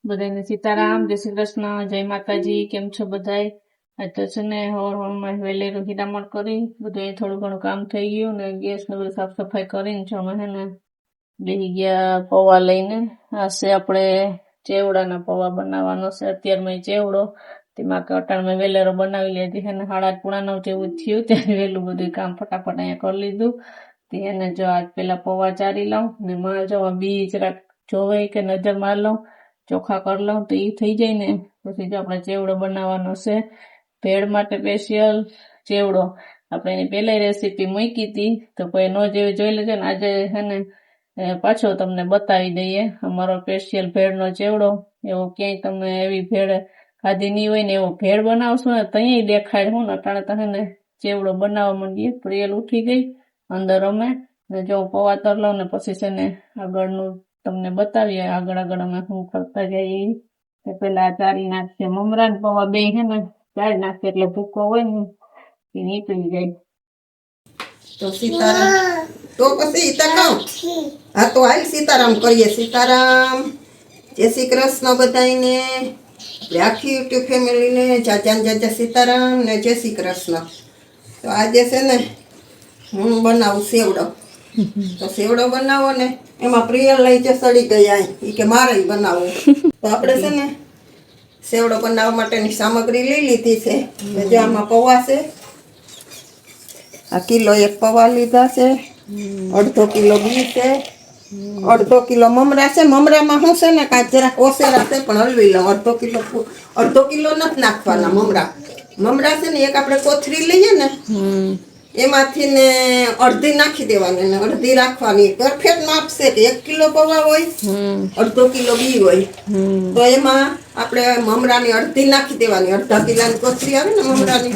બધાને સીતારામ, જય શ્રી કૃષ્ણ, જય માતાજી. કેમ છો બધાય? આજ તો છે ને હવારમાં વહેલેરું હીરામણ કરી બધું થોડું ઘણું કામ થઈ ગયું ને ગેસ ને બધું સાફ સફાઈ કરીને છો અમે હે ને બેસી ગયા પૌવા લઈને. આ છે આપણે ચેવડાના પૌવા બનાવવાનો છે. અત્યારમાં ચેવડો તેમાં અટાણમાં વેલેરો બનાવી લીધી છે ને 8:30 જેવું થયું ત્યારે વહેલું બધું કામ ફટાફટ અહીંયા કરી લીધું. તે એને જો આજ પેલા પૌવા ચારી લઉં ને માં જો બીજ જરાક જોવે કે નજર માર લઉં, ચોખા કરી લઉં તો એ થઈ જાય ને પછી જો આપણે ચેવડો બનાવવાનો છે. ભેળ માટે સ્પેશિયલ ચેવડો આપણે એની પહેલા રેસીપી મૂકી હતી તો કોઈ ન જેવી જોઈ લેજો ને આજે છે ને પાછો તમને બતાવી દઈએ અમારો સ્પેશિયલ ભેળનો ચેવડો. એવો ક્યાંય તમે એવી ભેળ ખાધી નહીં હોય ને એવો ભેળ બનાવશો ને ત્યાં દેખાય હું અટાણે તો છે ને ચેવડો બનાવવા માંડીએ. પ્રિયલ ઉઠી ગઈ અંદર અમે ને જો પૌવા તર લઉં ને પછી છે ને આગળનું તમને બતાવીએ આગળ અમે શું કરતા જઈએ. પેલા ચારી નાખીએ મમરા ને પૌવા બે છે ને ચારી નાખીએ એટલે ભૂકો હોય ને એ નીકળી જાય. તો સીતારામ તો પછી હા તો હાલ સીતારામ કરીએ. સીતારામ, જય શ્રી કૃષ્ણ બધાને, આખી યુટ્યુબ ફેમિલીને જાજા સીતારામ ને જય શ્રી કૃષ્ણ. તો આજે છે ને હું બનાવું સેવડો. તો સેવડો બનાવો ને એમાં પ્રિયલ લઈ જે સડી ગયા એ કે મારે બનાવવું. તો આપણે છે ને સેવડો બનાવવા માટેની સામગ્રી લઈ લીધી છે. જે આમાં પૌવા છે, આ કિલો 1 પૌવા લીધા છે, 1/2 કિલો ઘી છે, 1/2 કિલો મમરા છે. મમરામાં શું છે ને કાંઈ જરાક ઓસેરા છે પણ હલવી લઉં. 1/2 કિલો નથી નાખવાના મમરા છે ને એક આપણે કોથરી લઈએ ને એમાંથી ને અડધી નાખી દેવાની ને અડધી રાખવાની. પરફેક્ટ માપ છે કે 1 કિલો પૌવા હોય 1/2 કિલો ઘી હોય તો એમાં આપણે મમરાની અડધી નાખી દેવાની. 1/2 કિલોની કોથરી આવે ને મમરાની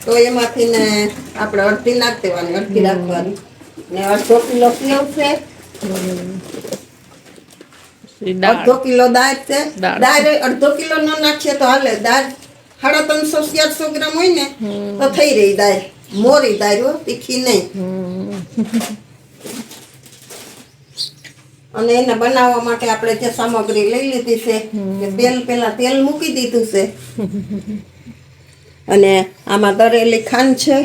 તો એમાંથી ને આપણે અડધી નાખી દેવાની, અડધી રાખવાની. ને 1/2 કિલો સેવ છે, 1/2 કિલો દાળ છે. દાળ 1/2 કિલો ન નાખીએ તો હાલે. દાળ 350-400 ગ્રામ હોય ને તો થઈ રહી દાળ. મોરી દાળ હો, તીખી નહીં. અને એને બનાવવા માટે આપણે જે સામગ્રી લઈ લીધી છે પેલા તેલ મૂકી દીધું છે અને આમાં દરેલી ખાંડ છે,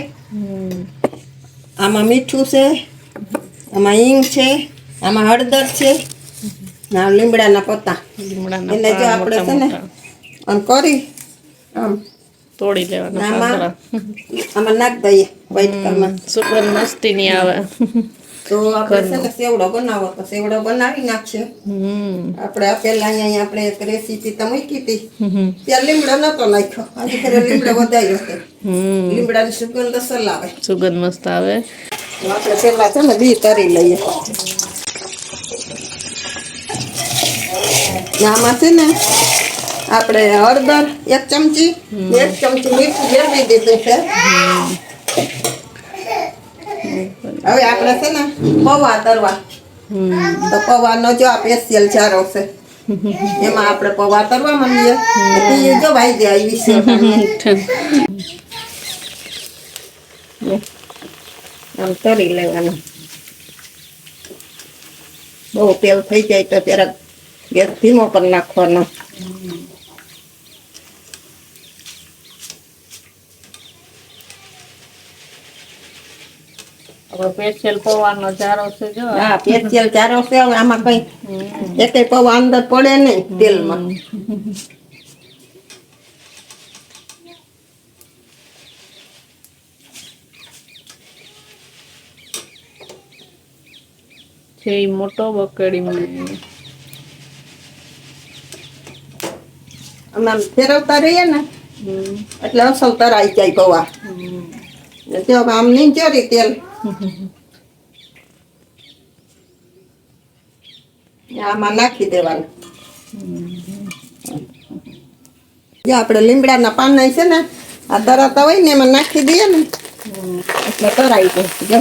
આમાં મીઠું છે, આમાં હિંગ છે, આમાં હળદર છે, લીમડાના પત્તા. એને જો આપણે છે ને આમ કરી આમ તોડી લેવાના, આમાં નાખ દઈએ વાઇટકામાં. સુગંધ મસ્તી ની આવે. તો આપણે છે ને સેવડો બનાવો તો સેવડો બનાવી નાખશે. આપણે પેલા અહીંયા આપણે એક રેસીપી તો મૂકી હતી ત્યાં લીમડો નતો નાખ્યો. આજે ફેર લીમડો વધાર્યો છે. લીમડાની સુગંધ અસલ આવે, સુગંધ મસ્ત આવે. આપણે પેલા છે ને બી તરી લઈએ. આમાં છે ને આપણે હળદર 1 ચમચી 1 ચમચી મીઠું ભેળવી દીધું છે. હવે આપણે છે ને પૌવા તરવા. તો પૌવાનો જો આ સ્પેશિયલ ચારો છે એમાં આપણે પૌવા તરવા માંડીએ. જો ભાઈ દે આવી છે આમ તરી લેવાનું. બહુ તેલ થઈ જાય તો ત્યારે ગેસ ધીમો કરી નાખવાનો. સ્પેશિયલ પૌવાનો ચારો છે જો. હા, સ્પેશિયલ ચારો છે. હવે આમાં કઈ એકે પૌવા અંદર પડે નહીં તેલમાં. છે મોટો બકડી આમાં ફેરવતા રહીએ ને એટલે અસલ તરાઈ જાય પૌવા. જો આમ નહીં ચોરી તેલ આમાં નાખી દેવાનું. જો આપણે લીમડાના પાન છે ને આ તરાતા હોય ને એમાં નાખી દઈએ ને એટલે તરાઈ જાય. જો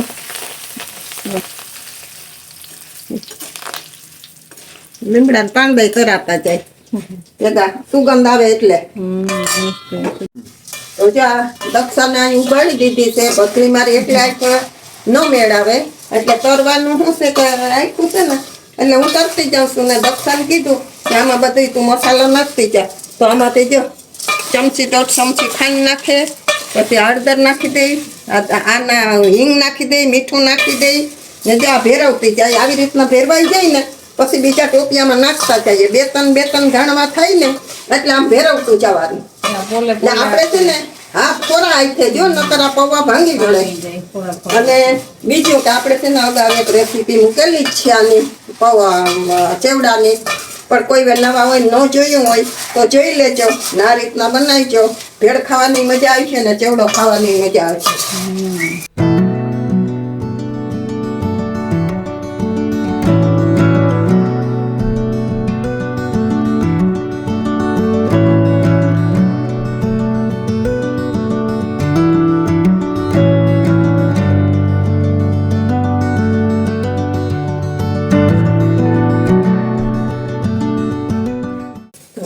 લીમડાના પાન દઈ તરાતા જાય ભેગા સુગંધ આવે એટલે. તો જો આ દક્ષાને અહીં ઉબાડી દીધી છે. બકરી મારી એટલે ન મેળ આવે એટલે તરવાનું શું છે કે રાખ્યું છે ને એટલે હું કરતી જાઉં છું ને દક્ષાને કીધું કે આમાં બધું તું મસાલો નાખતી જા, તો આમાંથી જો ચમચી 1.5 ચમચી ખાંડ નાખે, પછી હળદર નાખી દઈ, આના હિંગ નાખી દઈ, મીઠું નાખી દઈ ને જો આ ભેરવતી જાય. આવી રીતના ભેરવાઈ જાય ને પછી બીજા ટોપિયામાં નાખતા જઈએ. બે ત્રણ ઘાણવા થાય ને એટલે આમ ભેરવતું જવાનું. બોલે ને આપણે છે ને હા થોડા આઈ જો નકર આ પૌવા ભાંગી ગળે. અને બીજું કે આપણે છે ને અગાઉ એક રેસીપી મૂકેલી જ છે આની પૌવા ચેવડાની, પણ કોઈ વાર નવા હોય ન જોયું હોય તો જોઈ લેજો ને આ રીતના બનાવજો. ભેળ ખાવાની મજા આવશે ને ચેવડો ખાવાની મજા આવશે.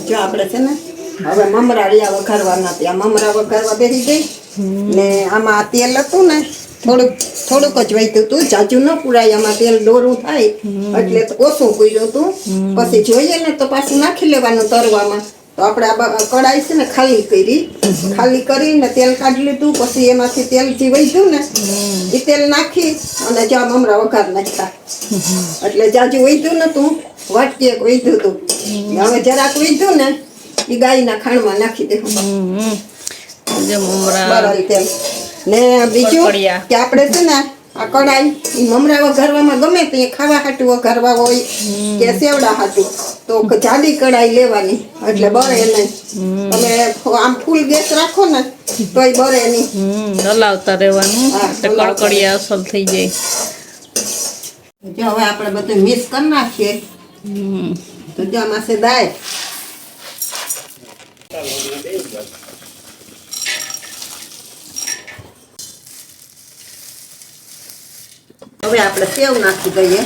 જો આપણે છે ને હવે મમરા રહ્યા વઘારવાના, ત્યાં મમરા વઘારવા બેસી ગઈ ને આમાં તેલ હતું ને થોડુંક જ વહીતું હતું, જાજુ ન પુરાય. આમાં તેલ દોરું થાય એટલે ઓછું પૂર્યું હતું. પછી જોઈએ ને તો પાછું નાખી લેવાનું તરવામાં. તો આપણે આ કડાઈ છે ને ખાલી કરીને તેલ કાઢી લીધું. પછી એમાંથી તેલ જે વધ્યું ને એ તેલ નાખી અને જો મમરા વઘાર નાખ્યા. એટલે જાજુ વધ્યું નતું, વાટકી એક વધ્યું હતું. હવે જરાક વધ્યું ને એ ગાયના ખાણમાં નાખી દેવું બરાબર તેલ. ને બીજું કે આપણે છે ને આ કડાઈ એ મમરા વઘારવામાં ગમે તે ખાવા હાટું વઘારવા હોય કે સેવડા હાટું તો જાડી કડાઈ લેવાની એટલે બળે નહીં. તમે આમ ફૂલ ગેસ રાખો ને તોય બળે નહીં, હલાવતા રહેવાનું કડકડિયા અસલ થઈ જાય. જો હવે આપણે બધું મિક્સ કરી નાખીએ. તો જો આમાં છે દાળ, હવે આપણે સેવ નાખી દઈએ.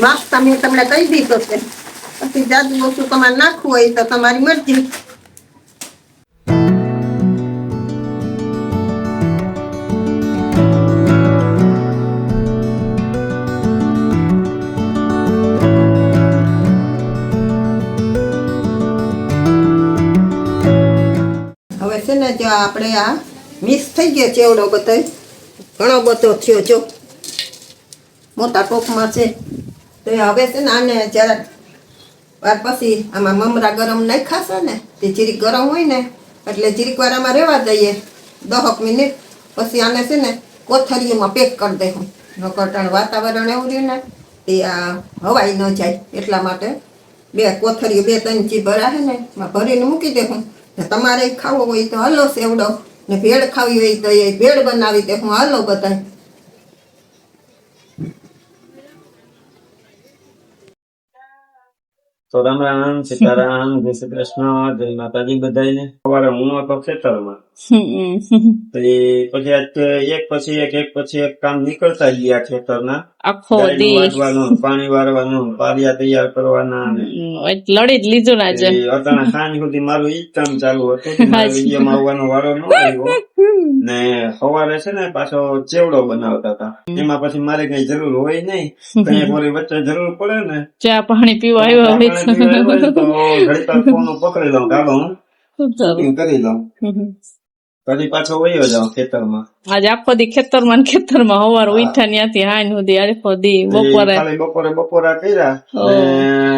નાસ્તા મેં તમને કહી દીધો છે, પછી જાજુ ઓછું તમારે નાખવું હોય તો તમારી મરજી. હવે છે ને જો આપણે આ મિક્સ થઈ ગયો ચેવડો બધો ઘણો બધો થયો, જો મોટા ટોપમાં છે. તો હવે છે ને આને જરાક વાર પછી આમાં મમરા ગરમ નાખાશે ને તે જીરીક ગરમ હોય ને એટલે જીરીક વાર આમાં રહેવા દઈએ 10 મિનિટ. પછી આને છે ને કોથળીઓમાં પેક કરી દઈશું. નકર વાતાવરણ એવું રહ્યું ને તે આ હવાઈ ન જાય એટલા માટે 2 કોથળીઓ 2-3 જી ભરાશે ને એમાં ભરીને મૂકી દેવું. ને તમારે ખાવો હોય તો હાલો સેવડો, ને ભેળ ખાવી હોય તો એ ભેળ બનાવી દે. હું હાલો બધા તો રામ રામ, સીતારામ, જય શ્રી કૃષ્ણ, જય માતાજી બધાને. સવારે હું હતો ખેતરમાં, તો એ પછી એક પછી એક કામ નીકળતા ગયા ખેતરના. આખો વાળવાનું, પાણી વાળવાનું, પારિયા તૈયાર કરવાના, લડી જ લીધું ના છે. અટાણા સાંજ સુધી મારું ઈ જ કામ ચાલુ હતું. વિડીયોમાં આવવાનો વારો ન આવ્યો. ને સવારે છે ને પાછો ચેવડો બનાવતા હતા. એમાં પછી મારે કઈ જરૂર હોય નહીં, કઈ બોલી વચ્ચે જરૂર પડે ને ચા પાણી પીવા આવ્યો હોય તો ઘડી પર ફોન પકડી લઉં, કાઢો હું કરી લઉં, પછી પાછો વયો જાઉં ખેતરમાં. આજે આખો દી ખેતરમાં હવાર ઉઠ્યા ત્યાંથી હાન સુધી આખો દી બપોરા કર્યા.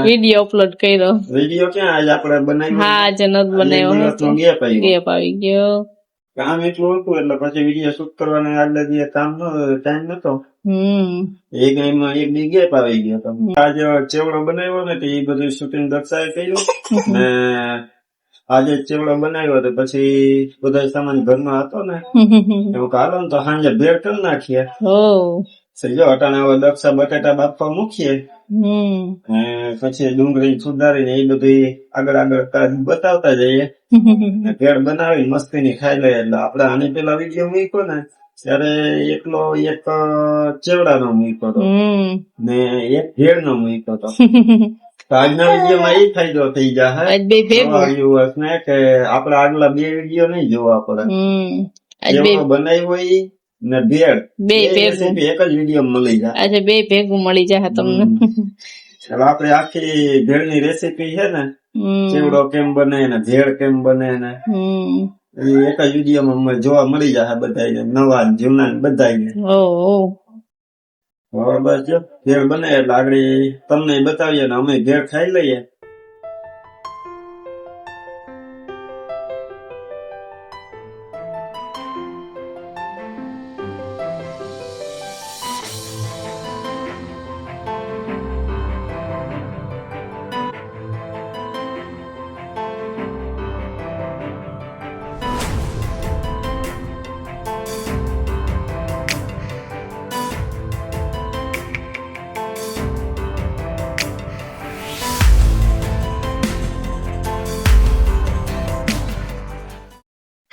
વિડીયો અપલોડ કર્યો. વિડીયો ક્યાં આજે આપણે બનાવ્યો? હા આજે નત બનાવ્યો, ગેપ આવી ગયો. કામ એટલું હતું એટલે પછી વિડીયો શૂટ કરવાનો આગલા દિવસે ટાઈમ નતો. એક દી ગેપ આવી ગયો હતો. આજે ચેવડો બનાવ્યો ને તો એ બધું શૂટિંગ દક્ષાએ કર્યું ને આજે ચેવડો બનાવ્યો તો પછી બધા સામાન ઘરનો હતો ને એવું હાલો ને તો સાંજે ભેળ કરી નાખીએ. જો અટાણે હવે દક્ષા બટાટા બાફવા મૂકીએ, પછી ડુંગળી સુધારીને એ બધું આગળ બતાવતા જઈએ. ભેળ બનાવી મસ્તીની ખાઈ લઈએ. એટલે આપડે આની પેલા વિડીયો મૂક્યો ને ત્યારે એકલો એક ચેવડાનો મૂક્યો હતો ને એક ભેળ નો મૂક્યો હતો. આજના વિડીયોમાં એ ફાયદો થઈ જાય ને કે આપડે આગલા 2 વિડીયો નહીં જોવા પડે. બનાવ્યો હોય ને ભેળ બે એ ભેગું. રેસીપી એક જ વિડીયો મળી જાય. આજે બે ભેગું મળી જાય તમને. એટલે આપણે આખી ભેળની રેસીપી છે ને, હમ. ચેવડો કેમ બને ને ભેળ કેમ બને ને હમ. એ એક જ વિડીયોમાં જોવા મળી જાય બધાને, નવા ને જૂના ને બધાને. ઓહો. હવે બસ જો ભેળ બને એટલે આગળ તમને બતાવીએ ને અમે ભેળ ખાઈ લઈએ.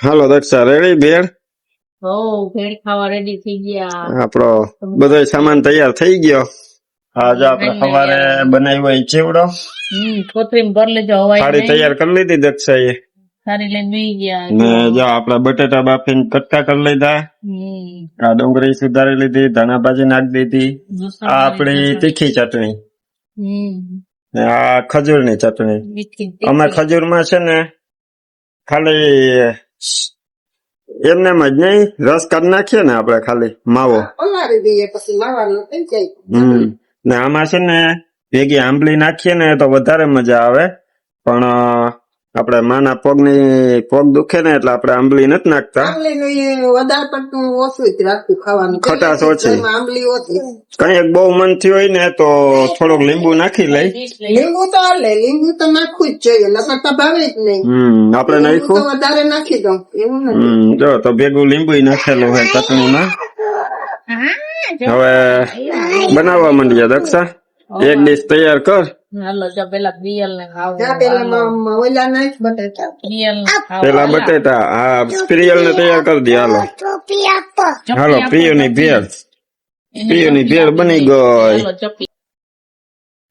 હાલો દક્ષા, રેડી ભેળ? હો, ભેળ ખાવા રેડી થઈ ગયા. આપણો બધો સામાન તૈયાર થઈ ગયો. આજે આપણે સવારે બનાવ્યો એ ચેવડો કોથરીમ ભર લેજો. હવાઈ થાળી તૈયાર કરી લીધી દક્ષાએ. સારી લઈને બેસી ગયા. ને જો આપડા બટેટા બાફીને કટકા કરી લીધા. આ ડુંગળી સુધારી લીધી, ધાણા ભાજી નાખી દીધી. આ આપડી તીખી ચટણી ને આ ખજૂરની ચટણી. અમે ખજૂરમાં છે ને ખાલી એમનેમ જ નહીં, રસ કાઢી નાખીએ ને આપડે ખાલી માવો. પલાળી દઈએ પછી માવાનું થઈ જાય. ને આમાં છે ને ભેગી આંબલી નાખીએ ને તો વધારે મજા આવે, પણ આપડે માના પગ દુખે ને એટલે આપડે આંબલી નથી નાખતા. આંબલીનું એ વધારે પડતું ઓછું જ રાખતું ખાવાનું. ખટાશ ઓછી. એમાં આંબલી ઓછી. કઈ એક બહુ મન થયું હોય ને તો થોડુંક લીંબુ નાખી લઈ. લીંબુ તો હાલે, લીંબુ તો નાખવું જ જોઈએ, નકર તો ભાવે જ નહીં. આપડે લીંબુ તો નાખ્યું. વધારે નાખી દઉં એવું નથી. જો તો ભેગું લીંબુ નાખેલું હોય ચટણીમાં. હવે બનાવવા માંડીએ દક્ષા. એક ડીશ તૈયાર કર. હાલો, જો પેલા પ્રિયલ ને ખાવું. ત્યાં પેલા ઓલા નાખ બટેટા. પ્રિયલ ને ખાવું. પેલા બટેટા, હા પ્રિયલ ને તૈયાર કરી દે. હાલો હાલો, પ્રિયની ભેળ. પ્રિયની ભેળ બની ગઈ. હાલો, ચપી.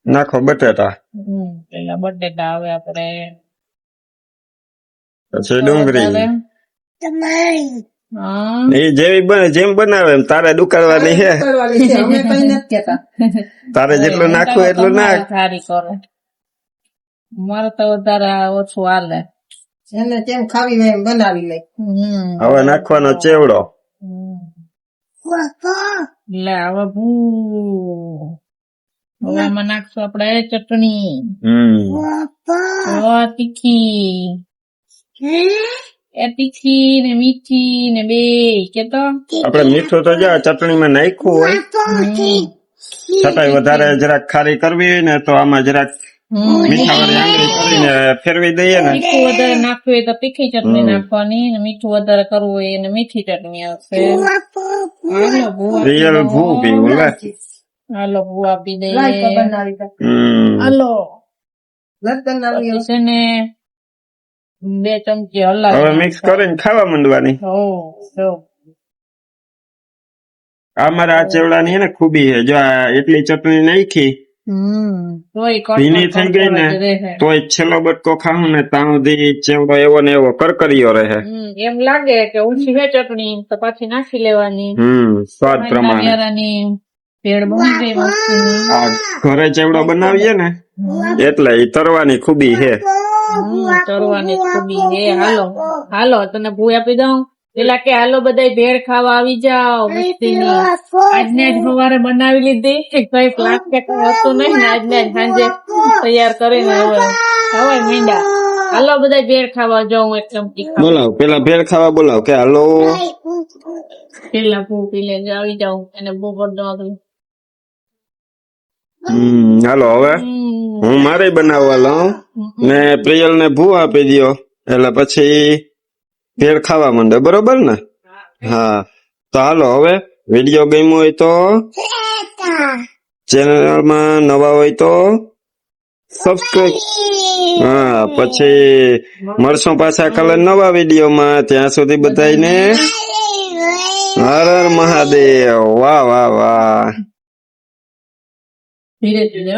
નાખો બટેટા, પેલા બટેટા હવે આપણે પછી ડુંગળી. હા, એ જેવી બને જેમ બનાવે એમ તારે દુકાળવાની છે. કરવાની છે, અમે કઈ નથી કહેતા. તારે જેટલું નાખવું એટલું નાખ. સારી કરો. મારે તો વધારે ઓછું હાલે. એને જેમ ખાવી હોય એમ બનાવી લઈ. હવે નાખવાનો ચેવડો. લે હવે હવે આમાં નાખશું આપડે ચટણી. તીખી તીખી ને મીઠી ને બે કેતો. આપડે મીઠું તો જો ચટણીમાં નાખ્યું હોય, છતાંય વધારે જરાક ખારી કરવી હોય ને તો આમાં જરાક મીઠા વાળી આંગળી કરીને ફેરવી દઈએ ને. મીઠું વધારે નાખવું હોય તો તીખી ચટણી નાખવાની, ને મીઠું વધારે કરવું હોય એને મીઠી ચટણી આવશે. હાલો ભૂવા રિયલ ભૂ પીવું લે. હાલો ભૂવા પી દઈએ. લાઈ તો બનાવી દે. હાલો નથી બનાવી પછી છે ને 2 ચમચી હલાવી. હવે મિક્સ કરીને ખાવા માંડવાની. અમારા આ ચેવડાની ને ખૂબી છે, જો આ એટલી ચટણી નાખી ભીની થઈ ગઈ ને તોય છેલ્લો બટકો ખાવું ને ત્યાં સુધી ચેવડો એવો ને એવો કરકરીયો રહે. એમ લાગે કે ઓછી છે ચટણી તો પાછી નાખી લેવાની. સ્વાદ પ્રમાણે. ભેળ બની ગઈ મસ્તીની. આ ઘરે ચેવડો બનાવીએ ને એટલે ઈ તરવાની ખૂબી છે. તરવાની ખૂબી છે. હાલો હાલો તને ભૂ આપી દઉં. પેલા કે હાલો બધા ભેળ ખાવા આવી જાઓ મસ્તીની. આજને જ સવારે બનાવી લીધી, કઈ પ્લાસ્ટિક હતું નહીં ને આજને જ સાંજે તૈયાર કરીને હવે મીંડા. હાલો બધા ભેળ ખાવા જાઉં એક ચમચી ખાવા. બોલાવ, પેલા ભેળ ખાવા બોલાવ કે હાલો. પેલા ભૂ પી લે આવી જાઉં એને ભૂ પર દઉં. હાલો હવે હું મારે બનાવવા લઉં ને પ્રિયલ ને ભૂ આપી દો એટલે પછી ભેળ ખાવા માંડે, બરોબર ને? હા તો હાલો હવે વિડીયો ગમ્યો હોય તો ચેનલમાં નવા હોય તો સબસ્ક્રાઇબ. હા પછી મળશું પાછા કાલે નવા વિડીયોમાં. ત્યાં સુધી બધાને હર હર મહાદેવ. વાહ વાહ વાહ. ધીરે ધીરે